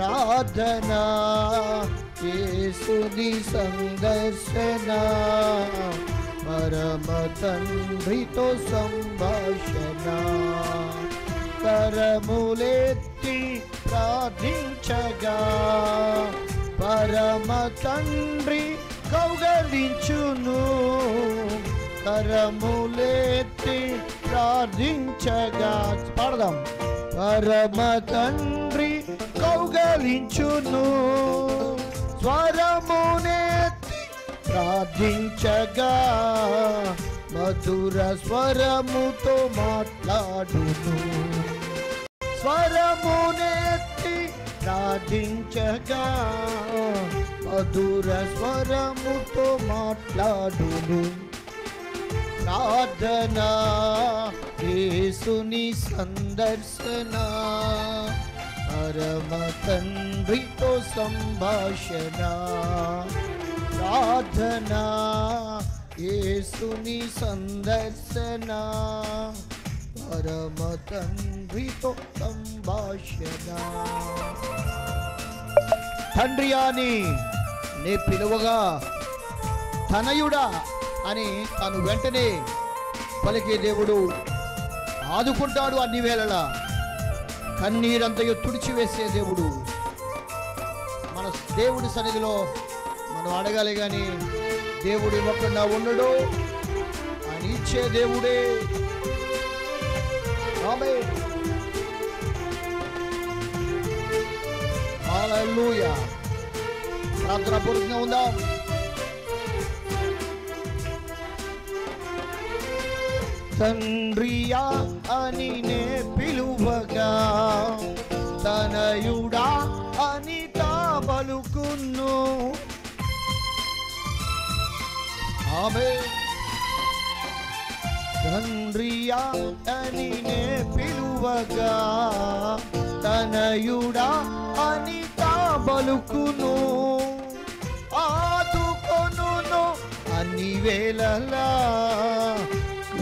ప్రార్థన, యేసుని సందర్శన, పరమ తండ్రితో సంభాషణ. కరములెత్తి ప్రార్థించగా పరమ తండ్రి కౌగలించును. కరములెత్తి ప్రార్థించగా పాడదాం. పరమ తండ్రి కౌగలించును. స్వరమునెత్తి ప్రార్థించగా మధుర స్వరముతో మాట్లాడును. స్వరమునెత్తి ప్రార్థించగా మధుర స్వరముతో మాట్లాడును. ప్రార్థన, యేసుని సందర్శన, పరమ తండ్రితో సంభాషణ. ప్రార్థన, యేసుని సందర్శన, పరమ తండ్రితో సంభాషణ. తండ్రి అని నే పిలువగా తనయుడా అని తాను వెంటనే పలికే దేవుడు ఆదుకుంటాడు. అన్ని వేళలా కన్నీరంతయు తుడిచివేసే దేవుడు. మన దేవుడి సన్నిధిలో మనం అడగాలి కానీ దేవుడు ఇవ్వకుండా ఉండడు. ఆయన ఇచ్చే దేవుడే. ఆమేన్. హల్లెలూయా. ప్రార్థన పూర్తిగా ఉందాం. తండ్రియా అని నే పిలువగా తనయుడా అని తా పలుకును. ఆమేన్. తండ్రియా అని నే పిలువగా తనయుడా అని తా పలుకును. ఆదుకొనును అన్ని వేళలా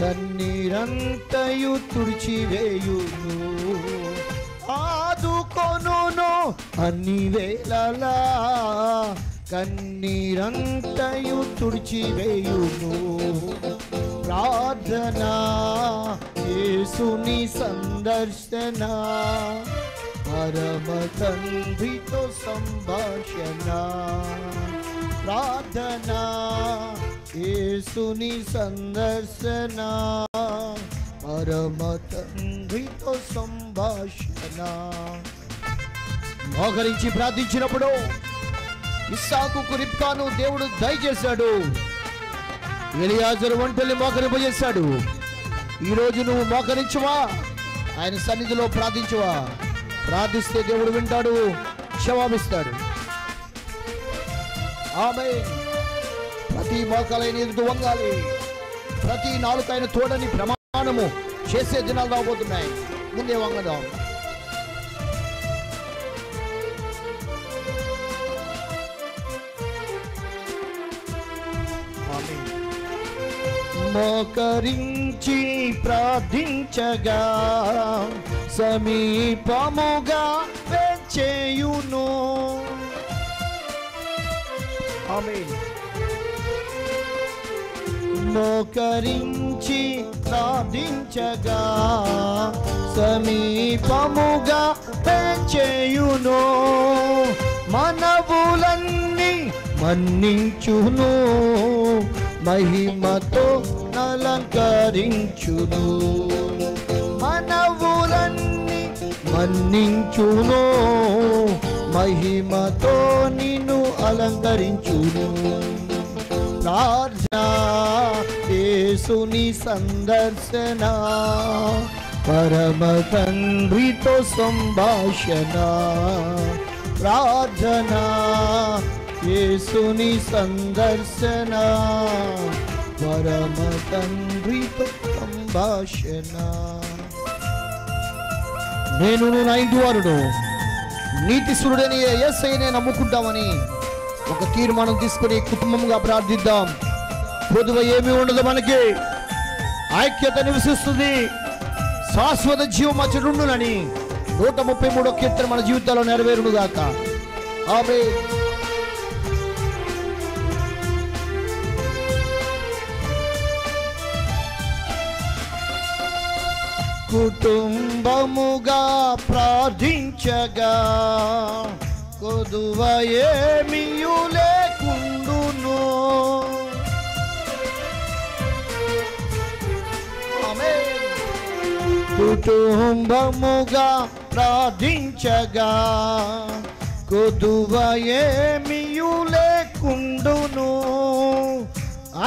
కన్నీరంతయు తుడిచివేయును. ఆదుకొనును అన్ని వేళలా కన్నీరంతయు తుడిచివేయును. ప్రార్థన, యేసుని సందర్శన, పరమ తండ్రితో సంభాషణ. ప్రార్థన, యేసుని సందర్శన, పరమ తండ్రితో సంభాషణ. మోకరించి ప్రార్థించినప్పుడు ఇస్సాకుకు రిబ్కాను దేవుడు దయచేశాడు. ఎలియాజరు వంటల్ని మోకరింపజేశాడు. ఈరోజు నువ్వు మోకరించువా, ఆయన సన్నిధిలో ప్రార్థించువా. ప్రార్థిస్తే దేవుడు వింటాడు, క్షమాపిస్తాడు. ఆమేన్. ప్రతి మోకాలైన ఎదుటి వంగాలి, ప్రతి నాలుకైన తోడని ప్రమాణము చేసే దినాలు రాబోతున్నాయి. ముందే వంగదాం. మోకరించి ప్రార్థించగా సమీపముగా చేయును. ఆమేన్. మోకరించి ప్రార్థించగా సమీపముగా చేయును. మనవులన్నీ మన్నించును, మహిమతో అలంకరించును. మనవులన్నీ మన్నించును, మహిమతో నిన్ను అలంకరించును. ప్రార్థన, యేసుని సందర్శన, పరమ తండ్రితో సంభాషణ. ప్రార్థన, యేసుని సందర్శన, పరమ తండ్రితో సంభాషణ. నేను నా ఇంటి వారును నీతిశూరుడని యేసయ్యనే నమ్ముకుంటామని ఒక తీర్మానం తీసుకుని కుటుంబంగా ప్రార్థిద్దాం. పొదువ ఏమీ ఉండదు, మనకి ఐక్యత నివసిస్తుంది. శాశ్వత జీవం మధ్యనుండునని 133వ కీర్తన మన జీవితాల్లో నెరవేరును గాక. ఆమేన్. కుటుంబముగా ప్రార్థించగా కొదువ ఏమియు లేకుండును. ఆమేన్. కుటుంబముగా ప్రార్థించగా కొదువ ఏమియు లేకుండును.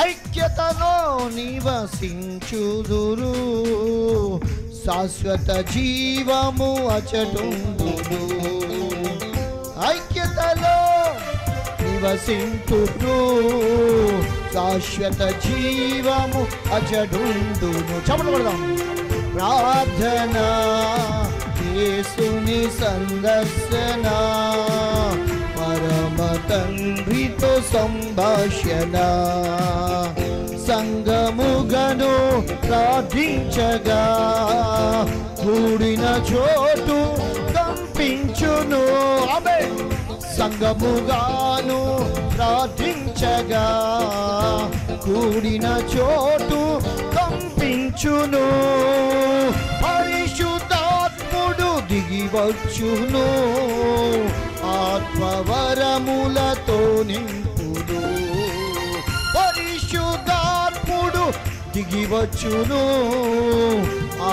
ఐక్యతలో నివసించుదురు, శాశ్వత జీవము అచటుందును. ఐక్యతలో నివసించుదురు, శాశ్వత జీవము అచటుందును. చప్పట్లు కొడదాం. ప్రార్థన యేసుని సందర్శన, పరమ తండ్రితో సంభాషణ, సంగముగను ప్రార్థించగా కూడిన చోటు కంపించును. ఆమేన్. సంగముగాను ప్రార్థించగా కూడిన చోటు కంపించును. పరిశుద్ధాత్ముడు దిగివచ్చును, ఆత్మవరములతో నింపును. పరిశుద్ధాత్ముడు దిగివచ్చును,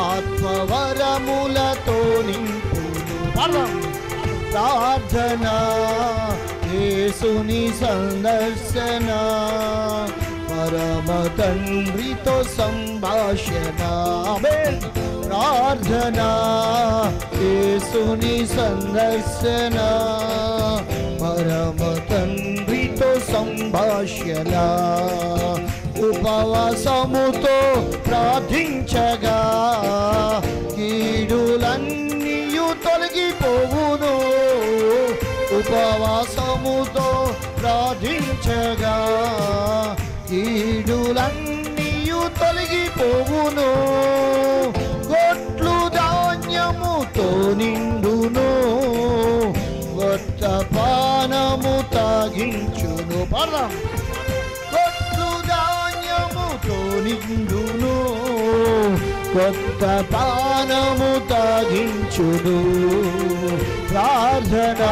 ఆత్మవరములతో నింపును. ప్రార్థన యేసుని సందర్శన, పరమ తండ్రితో సంభాషణ. ఆమేన్. ప్రార్థన యేసుని సందర్శన, పరమ తండ్రితో సంభాషణ. ఉపవాసముతో ప్రార్థించగా కీడులన్నీయు తొలగిపోవును. ఉపవాసముతో ప్రార్థించగా కీడులన్నీయు తొలగిపోవును. కొట్లు ధాన్యముతో నిండును, కొత్త పానము తాగించును. పర్వం. కొట్లు ధాన్యముతో నిండును, కొత్త పానము తాగించును. ప్రార్థన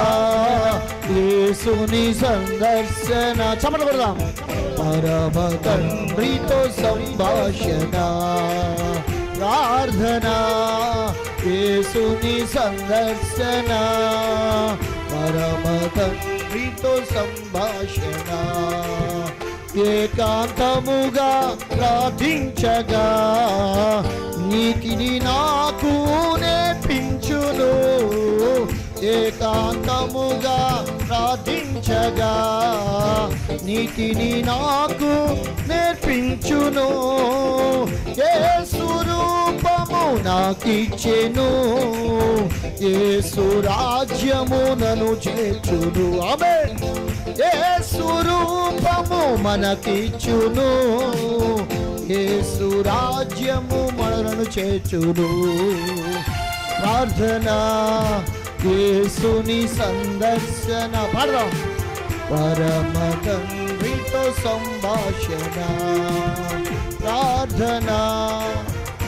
యేసుని సందర్శన. చప్పట్లు కొడదాం. పరమ తండ్రితో సంభాషణ. ప్రార్థన యేసుని సందర్శన, పరమ తండ్రితో సంభాషణ. ఏకాంతముగా ప్రార్థించగా నీతిని నాకు నేర్పించును. ఏకాంతముగా ప్రార్థించగా నీతిని నాకు నేర్పించును. యేసు రూపము నాకిచ్చెను, యేసు రాజ్యము నన్ను చేర్చును. ఆమేన్. యేసు రూపము మనకిచ్చును, యేసు రాజ్యము మనలను చేర్చును. ప్రార్థన యేసుని సందర్శన. పాడదాం. పరమ తండ్రితో సంభాషణ. ప్రార్థన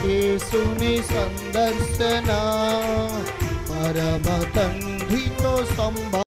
యేసుని సందర్శన, పరమ తండ్రితో సంభాషణ.